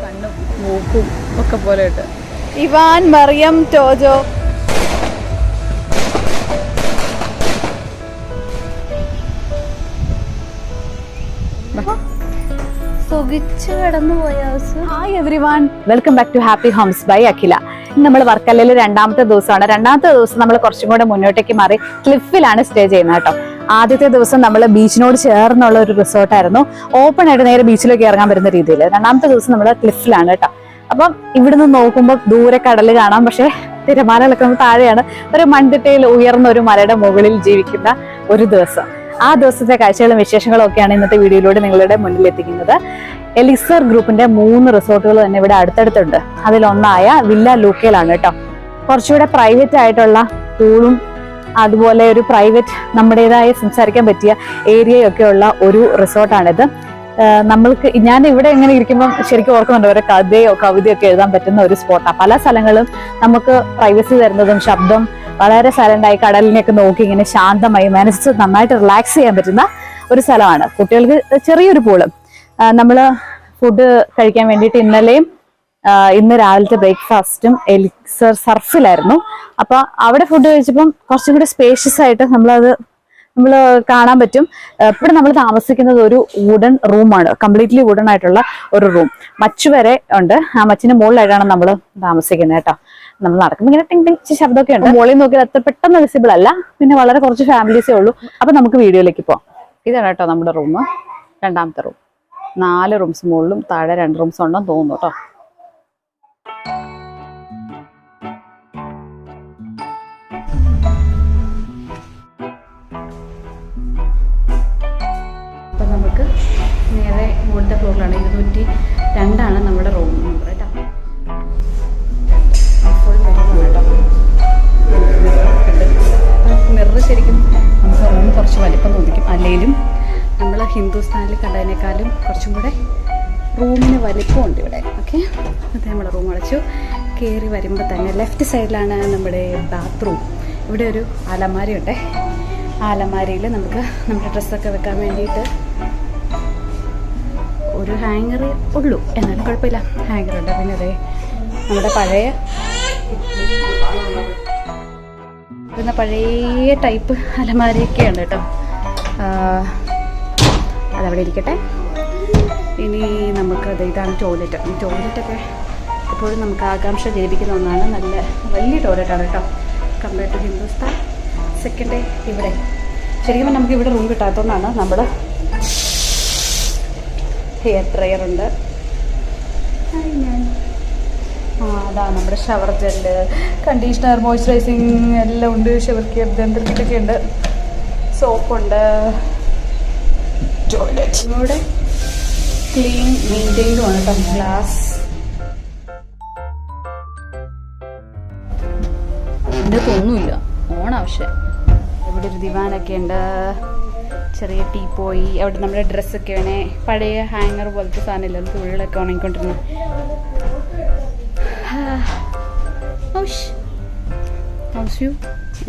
കണ്ണും മൂക്കും ഒക്കെ പോലെ ഇട്ട് Ivan, Mariyam, Tojo. Hi everyone, welcome back to Happy Homes by Akhila. നമ്മൾ വർക്കലയിൽ രണ്ടാമത്തെ ദിവസമാണ്. രണ്ടാമത്തെ ദിവസം നമ്മൾ കുറച്ചും കൂടെ മുന്നോട്ടേക്ക് മാറി ക്ലിഫിലാണ് സ്റ്റേ ചെയ്യുന്നത് കേട്ടോ. ആദ്യത്തെ ദിവസം നമ്മൾ ബീച്ചിനോട് ചേർന്നുള്ള ഒരു റിസോർട്ടായിരുന്നു. ഓപ്പൺ ആയിട്ട് നേരെ ബീച്ചിലേക്ക് ഇറങ്ങാൻ പറ്റുന്ന രീതിയിൽ. രണ്ടാമത്തെ ദിവസം നമ്മൾ ക്ലിഫിലാണ് കേട്ടോ. അപ്പം ഇവിടുന്ന് നോക്കുമ്പോൾ ദൂരെ കടൽ കാണാം, പക്ഷെ തിരമാലകളൊക്കെ നമ്മൾ താഴെയാണ്. ഒരു മൺതിട്ടയിൽ ഉയർന്ന ഒരു മലയുടെ മുകളിൽ ജീവിക്കുന്ന ഒരു ദിവസം. ആ ദിവസത്തെ കാഴ്ചകളും വിശേഷങ്ങളും ഒക്കെയാണ് ഇന്നത്തെ വീഡിയോയിലൂടെ നിങ്ങളുടെ മുന്നിൽ എത്തിക്കുന്നത്. എലിസർ ഗ്രൂപ്പിന്റെ 3 റിസോർട്ടുകൾ തന്നെ ഇവിടെ അടുത്തടുത്തുണ്ട്. അതിലൊന്നായ വില്ല ലൂക്കയിലാണ് കേട്ടോ. കുറച്ചുകൂടെ പ്രൈവറ്റ് ആയിട്ടുള്ള പൂളും അതുപോലെ ഒരു പ്രൈവറ്റ് നമ്മുടേതായി സംസാരിക്കാൻ പറ്റിയ ഏരിയയൊക്കെ ഉള്ള ഒരു റിസോർട്ടാണിത്. ഞാൻ ഇവിടെ എങ്ങനെ ഇരിക്കുമ്പോൾ ശരിക്കും ഓർക്കുന്നുണ്ട്, ഒരു കഥയോ കവിതയോ ഒക്കെ എഴുതാൻ പറ്റുന്ന ഒരു സ്പോട്ടാണ്. പല സ്ഥലങ്ങളും നമുക്ക് പ്രൈവസി തരുന്നതും ശബ്ദം വളരെ സൈലന്റായി കടലിനെയൊക്കെ നോക്കി ഇങ്ങനെ ശാന്തമായി മനസ്സ് നന്നായിട്ട് റിലാക്സ് ചെയ്യാൻ പറ്റുന്ന ഒരു സ്ഥലമാണ്. കുട്ടികൾക്ക് ചെറിയൊരു പൂള്. നമ്മള് ഫുഡ് കഴിക്കാൻ വേണ്ടിയിട്ട് ഇന്ന് രാവിലത്തെ ബ്രേക്ക്ഫാസ്റ്റും എലിക്സർ സർഫിലായിരുന്നു. അപ്പൊ അവിടെ ഫുഡ് കഴിച്ചപ്പം കുറച്ചും കൂടി സ്പേഷ്യസ് ആയിട്ട് നമ്മൾ കാണാൻ പറ്റും. ഇവിടെ നമ്മൾ താമസിക്കുന്നത് ഒരു വുഡൻ റൂമാണ്, കംപ്ലീറ്റ്ലി വുഡൻ ആയിട്ടുള്ള ഒരു റൂം. മച്ച് വരെ ഉണ്ട്. ആ മച്ചിന്റെ മുകളിലായിട്ടാണ് നമ്മൾ താമസിക്കുന്നത് കേട്ടോ. നമ്മൾ നടക്കുമ്പോൾ ഇങ്ങനെ ടിങ് ടിങ് ശബ്ദമൊക്കെ ഉണ്ട്. മുകളിൽ നോക്കിയാൽ അത്ര പെട്ടെന്ന് വിസിബിൾ അല്ല. പിന്നെ വളരെ കുറച്ച് ഫാമിലീസേ ഉള്ളൂ. അപ്പൊ നമുക്ക് വീഡിയോയിലേക്ക് പോവാം. ഇതാണ് കേട്ടോ നമ്മുടെ റൂം, രണ്ടാമത്തെ റൂം. 4 റൂംസ് മുകളിലും താഴെ 2 റൂംസ് ഉണ്ടെന്ന് തോന്നുന്നു കേട്ടോ. അപ്പൊ നമുക്ക് നേരെ മുകളിലത്തെ ഫ്ലോറിലാണ്. 202 നമ്മുടെ റൂം നമ്പർ കേട്ടോ. മിറർ ശരിക്കും നമുക്ക് റൂം കുറച്ച് വലിപ്പം തോന്നിക്കും. അല്ലെങ്കിലും നമ്മൾ ഹിന്ദുസ്ഥാനിൽ കണ്ടതിനേക്കാളും കുറച്ചും കൂടെ റൂമിന് വലിപ്പമുണ്ട് ഇവിടെ. ഓക്കെ, അത് നമ്മൾ റൂം അടച്ചു. കയറി വരുമ്പോൾ തന്നെ ലെഫ്റ്റ് സൈഡിലാണ് നമ്മുടെ ബാത്റൂം. ഇവിടെ ഒരു അലമാരി ഉണ്ട്. ആ അലമാരിയിൽ നമുക്ക് നമ്മുടെ ഡ്രസ്സൊക്കെ വെക്കാൻ വേണ്ടിയിട്ട് ഒരു ഹാങ്ങർ ഉള്ളൂ, എന്നാലും കുഴപ്പമില്ല, ഹാങ്ങറുണ്ട്. പിന്നെ അതെ നമ്മുടെ പഴയ ടൈപ്പ് അലമാരിയൊക്കെ ഉണ്ട് കേട്ടോ. അതവിടെ ഇരിക്കട്ടെ. ഇനി നമുക്കത് ഇതാണ് ടോയ്ലറ്റ്. ഈ ടോയ്ലറ്റൊക്കെ എപ്പോഴും നമുക്ക് ആകാംക്ഷ ജനിപ്പിക്കുന്ന ഒന്നാണ്. നല്ല വലിയ ടോയ്ലറ്റാണ് കേട്ടോ, കമ്പയർഡ് ടു ഹിന്ദുസ്ഥാൻ. സെക്കൻഡ് ഇവിടെ ശരിക്കും നമുക്ക് ഇവിടെ റൂം കിട്ടാത്തതുകൊണ്ടാണ് നമ്മൾ ഹെയർ ഡ്രയർ ഉണ്ട്. അതാ നമ്മുടെ ഷവർ ജെല്ല്, കണ്ടീഷണർ, മോയ്സ്ചറൈസിങ് എല്ലാം ഉണ്ട്. ഷവർ കെയർ ഡെന്റൽ കിറ്റൊക്കെ ഉണ്ട്. സോപ്പുണ്ട്. ടോയ്ലറ്റ് ഇവിടെ ക്ലീൻ മെയിൻറ്റെയിൻഡും ആണ് കേട്ടോ. ഗ്ലാസ് ഇതിൻ്റെ ഒന്നുമില്ല, ഓണാവശ്യം. ഇവിടെ ഒരു ദിവാനൊക്കെ ഉണ്ട്, ചെറിയ ടീപ്പോയി. അവിടെ നമ്മുടെ ഡ്രസ്സൊക്കെ വേണേ പഴയ ഹാങ്ങർ പോലത്തെ സാധനമില്ല, അത് തുള്ളിലൊക്കെ ഉണങ്ങിക്കൊണ്ടിരുന്നു.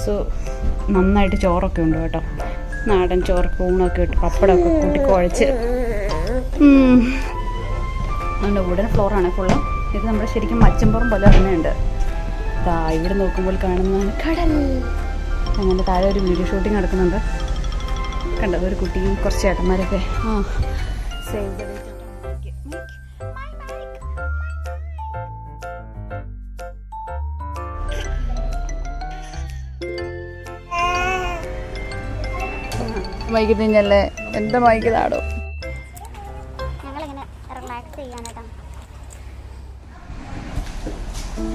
സോ നന്നായിട്ട് ചോറൊക്കെ ഉണ്ട് കേട്ടോ. നാടൻ ചോറ്, ഊണൊക്കെ ഇട്ട് പപ്പടമൊക്കെ കൂട്ടി കുഴച്ച്. അതുകൊണ്ട് വുഡൻ ഫ്ലോറാണ് ഫുള്ള്. ഇത് നമ്മുടെ ശരിക്കും മച്ചമ്പുറം പോലെ തന്നെയുണ്ട്. ഇവിടെ നോക്കുമ്പോൾ കാണുന്നതാണ് കടൽ. അങ്ങനെ താഴെ ഒരു വീഡിയോ ഷൂട്ടിങ് നടക്കുന്നുണ്ട്. കണ്ടത് ഒരു കുട്ടിയും കുറച്ച് ചേട്ടന്മാരൊക്കെ സേവ് ദ ഡേറ്റ്. മൈക്ക് തിന്നല്ലേ, എൻ്റെ മൈക്ക് താടോ.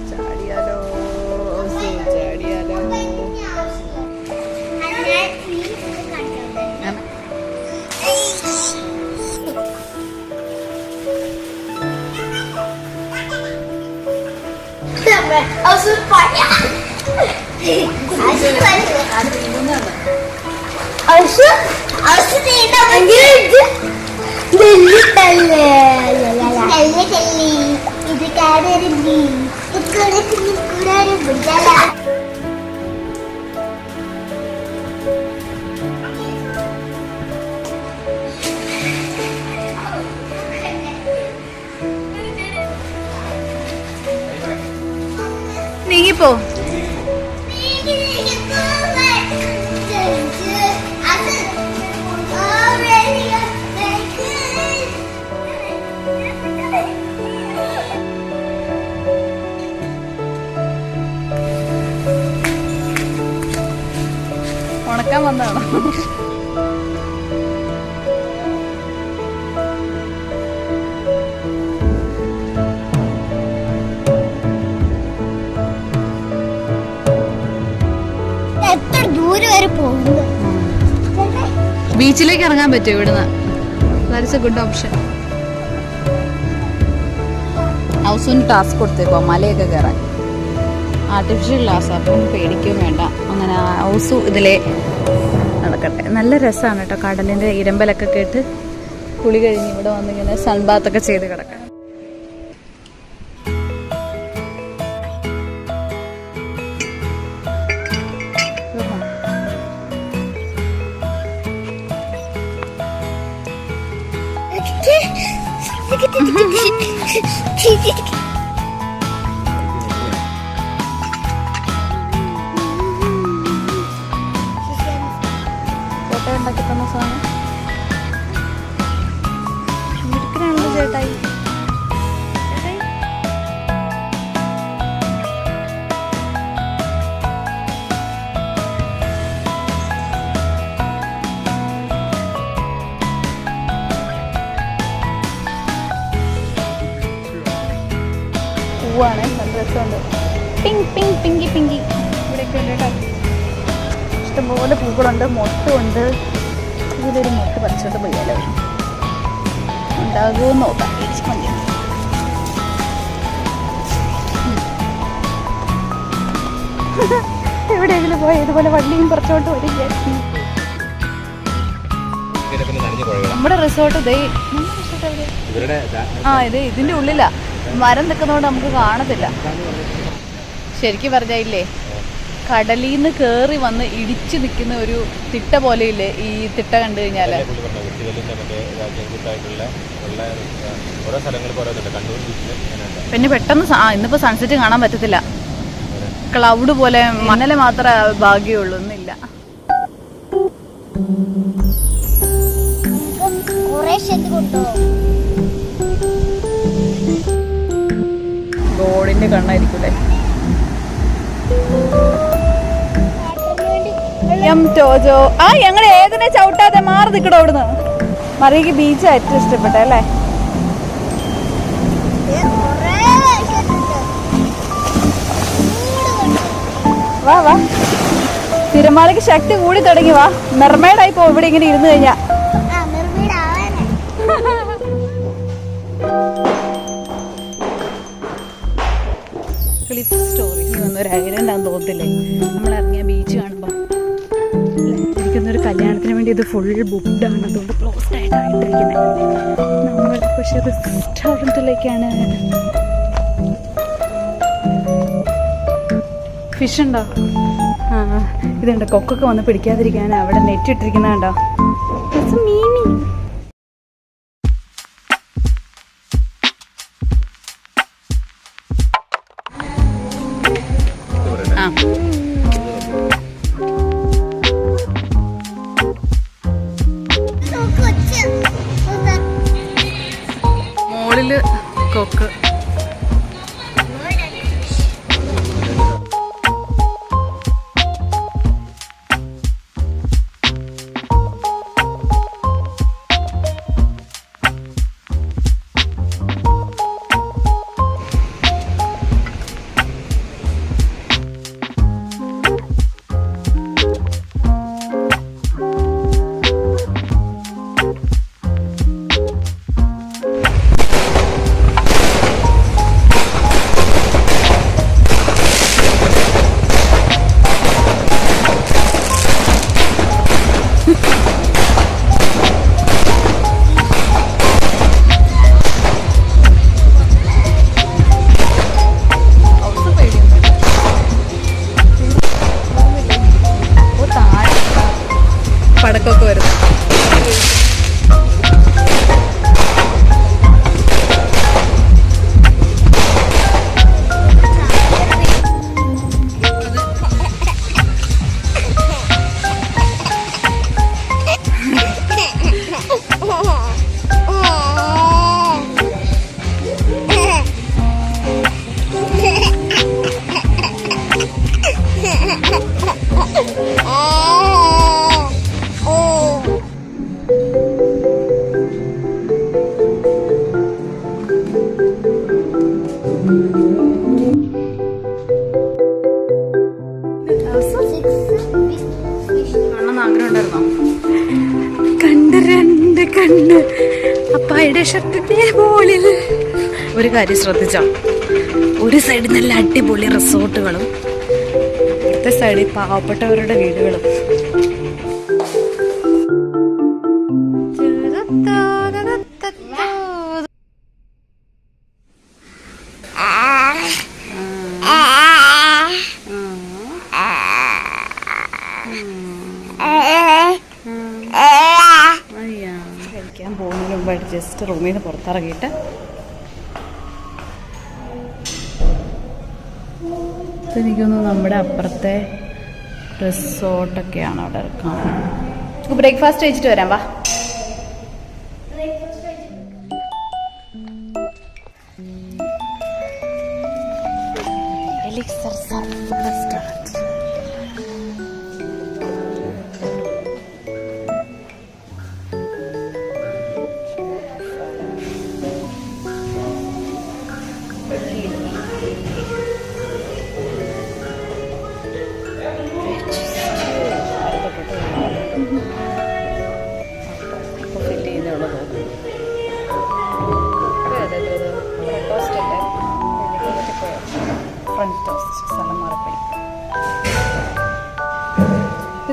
ചാടിയാലോ ചാടിയാലോ. ഇത് കാടേറി ഇപ്പോ ഉണക്കാൻ വന്നതാണോ? എത്ര ദൂരം വരെ പോകുന്നു? ബീച്ചിലേക്ക് ഇറങ്ങാൻ പറ്റും ഇവിടുന്ന്. That's a good option. ഹൗസിന് ടാസ്ക് കൊടുത്തേക്കോ മലയൊക്കെ കയറാൻ. ആർട്ടിഫിഷ്യൽ ഗ്ലാസ്, അപ്പം പേടിക്കുകയും വേണ്ട. അങ്ങനെ ഹൗസ് ഇതിലേ നടക്കട്ടെ. നല്ല രസമാണ് കേട്ടോ, കടലിൻ്റെ ഇരമ്പലൊക്കെ കേട്ട് കുളി കഴിഞ്ഞ് ഇവിടെ വന്നിങ്ങനെ സൺബാത്തൊക്കെ ചെയ്ത് കിടക്കാം. ഫോട്ടോ ഉണ്ടാക്കി തന്ന സാധനം മിടുക്കനാണല്ലോ ചേട്ടായി. പൂവാണ്, നല്ല രസമുണ്ട്. പിങ്ക് പിങ്ക് പിങ്കി പിങ്കി ഇവിടെയൊക്കെ ഉണ്ട് കേട്ടോ. ഇഷ്ടംപോലെ പൂക്കളുണ്ട്, മൊട്ടുമുണ്ട്. ഇതിലൊരു മൊട്ട് പറിച്ചോണ്ട് പോയാലോ, ഉണ്ടാകുമോ നോക്കാം. എവിടെയെങ്കിലും പോയാൽ ഇതുപോലെ വള്ളിയും പറിച്ചോണ്ട് വരിക. നമ്മുടെ റിസോർട്ട് ഇതേ ഇതിന്റെ ഉള്ളിലാ. മരം നിൽക്കുന്നതുകൊണ്ട് നമുക്ക് കാണത്തില്ല. ശരിക്കും പറഞ്ഞില്ലേ, കടലിൽ നിന്ന് കയറി വന്ന് ഇടിച്ചു നിൽക്കുന്ന ഒരു തിട്ട പോലെ ഇല്ലേ ഈ തിട്ട കണ്ടു കഴിഞ്ഞാല്. പിന്നെ പെട്ടെന്ന് ഇന്നിപ്പോ സൺസെറ്റ് കാണാൻ പറ്റത്തില്ല. ക്ലൗഡ് പോലെ മണല് മാത്രമേ ഭാഗ്യമുള്ളൂ, ഒന്നില്ല. ഗോഡിന്റെ കണ്ണായിരിക്കൂലേ. ഞങ്ങൾ ഏതിനെ ചവിട്ടാതെ മാറി നിൽക്കണോ അവിടുന്ന്. മറിയക്ക് ബീച്ച് ഏറ്റവും ഇഷ്ടപ്പെട്ട അല്ലേ? വാ വാ, തിരമാലയ്ക്ക് ശക്തി കൂടി തുടങ്ങി. വാ, മെർമേഡായി പോ ഇവിടെ ഇങ്ങനെ ഇരുന്ന് കഴിഞ്ഞാ. ക്ലിഫ് സ്റ്റോറീസ് വന്നൊരു ഐലൻഡാന്ന് തോന്നത്തില്ലേ നമ്മൾ ഇറങ്ങിയ ബീച്ച് കാണുമ്പോൾ. എനിക്കൊന്നൊരു കല്യാണത്തിന് വേണ്ടി ഇത് ഫുൾ ബുക്ക്ഡാണ്, അതുകൊണ്ട് ക്ലോസ്ഡ് ആയിട്ടായിട്ടിരിക്കുന്നത്. നമ്മൾ പക്ഷെ റെസ്റ്റോറൻറ്റിലേക്കാണ്. ഫിഷ് ഉണ്ടോ? ആ ഇതുണ്ട്, കൊക്കൊക്കെ വന്ന് പിടിക്കാതിരിക്കാൻ അവിടെ നെറ്റ് ഇട്ടിരിക്കുന്നത് കണ്ടോ. മീനി മോളില് കൊക്ക്. പടക്കമൊക്കെ വരുന്നു. ആഗ്രഹം ഉണ്ടായിരുന്നോ? കണ്ട് അപ്പായുടെ ഷർട്ടിന്റെ മുകളിൽ ഒരു കാര്യം ശ്രദ്ധിച്ചോ, ഒരു സൈഡിൽ നല്ല അടിപൊളി റിസോർട്ടുകളും അടുത്ത സൈഡിൽ പാവപ്പെട്ടവരുടെ വീടുകളും. കഴിക്കാൻ പോകുന്നതിന് മുമ്പായിട്ട് ജസ്റ്റ് റൂമിൽ നിന്ന് പുറത്തിറങ്ങിയിട്ട് എനിക്കൊന്ന് നമ്മുടെ അപ്പുറത്തെ റിസോർട്ടൊക്കെയാണ് അവിടെ കാണാൻ. ബ്രേക്ക്ഫാസ്റ്റ് കഴിച്ചിട്ട് വരാം വാ.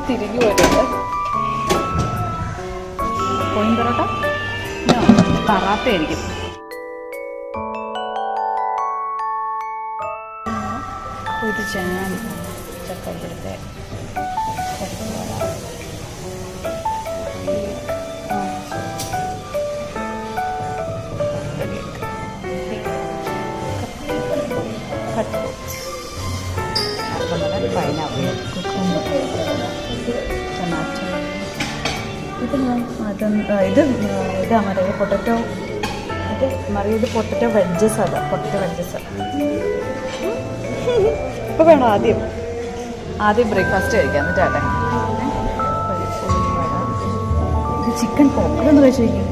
തിരിഞ്ഞു വരുന്നത് കോയിൻ പൊറോട്ട പറാത്ത ആയിരിക്കും. ഇത് ജാം ചക്കപ്പഴത്തെ പൈനാപ്പിൾ ടൊമാറ്റോ ഇത് ഇതാ മറിയ പൊട്ടറ്റോ. ഇത് മറിയത് പൊട്ടറ്റോ വെഡ്ജസ്. അതാ പൊട്ടറ്റോ വെഡ്ജസ്. ഇപ്പോൾ വേണം ആദ്യം ബ്രേക്ക്ഫാസ്റ്റ് കഴിക്കാം എന്നിട്ടാട്ടെ. ഇത് ചിക്കൻ പോക്കറൊന്ന് കഴിച്ചിരിക്കും.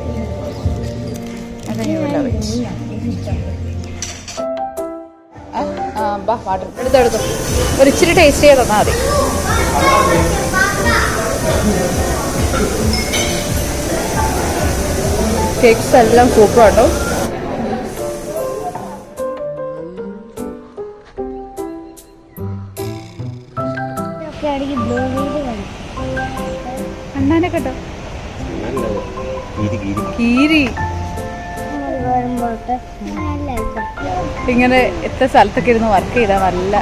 വാട്ടർ എടുത്തെടുത്തു ഒരു ഇച്ചിരി ടേസ്റ്റ് ചെയ്ത് തന്നാൽ മതി. കേക്ക്സ് എല്ലാം സൂപ്പറാട്ടോ. അണ്ണാനെ കേട്ടോ കീരി ഇങ്ങനെ എത്ര സ്ഥലത്തൊക്കെ ഇരുന്ന് വർക്ക് ചെയ്താൽ നല്ല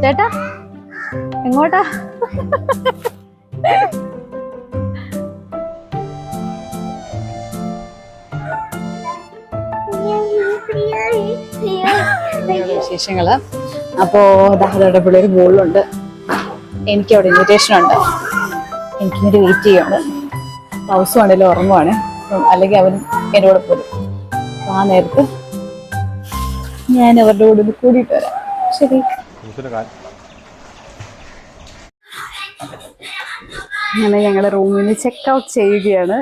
ചേട്ടാ എങ്ങോട്ടാ? വിശേഷങ്ങള്. അപ്പോ ദാഹതയുടെ പിള്ളേർ മുകളിലുണ്ട്. എനിക്കവിടെ ഇൻവിറ്റേഷൻ ഉണ്ട്. എനിക്കിങ്ങനെ വെയിറ്റ് ചെയ്യാണ്. ഹൗസ് ആണെങ്കിലും ഉറങ്ങുവാണ്. അല്ലെങ്കിൽ അവൻ എന്നോട് പോലും. ആ നേരത്ത് ഞാൻ അവരുടെ കൂടെ ഒന്ന് കൂടിയിട്ട് വരാം. ശരി. അങ്ങനെ ഞങ്ങൾ റൂമിൽ നിന്ന് ചെക്ക് ഔട്ട് ചെയ്യുകയാണ്.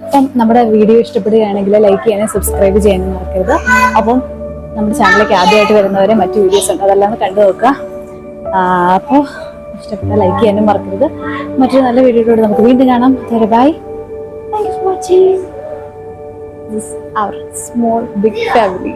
അപ്പം നമ്മുടെ വീഡിയോ ഇഷ്ടപ്പെടുകയാണെങ്കിൽ ലൈക്ക് ചെയ്യാനും സബ്സ്ക്രൈബ് ചെയ്യാനും മറക്കരുത്. അപ്പം നമ്മുടെ ചാനലിലേക്ക് ആദ്യമായിട്ട് വരുന്നവരെ മറ്റു വീഡിയോസ് ഉണ്ട്, അതെല്ലാം കണ്ടു നോക്കുക. അപ്പോൾ ഇഷ്ടപ്പെട്ട ലൈക്ക് ചെയ്യാനും മറക്കരുത്. മറ്റൊരു നല്ല വീഡിയോയിലൂടെ നമുക്ക് വീണ്ടും കാണാം. By. Thank you for watching. This is our small big family.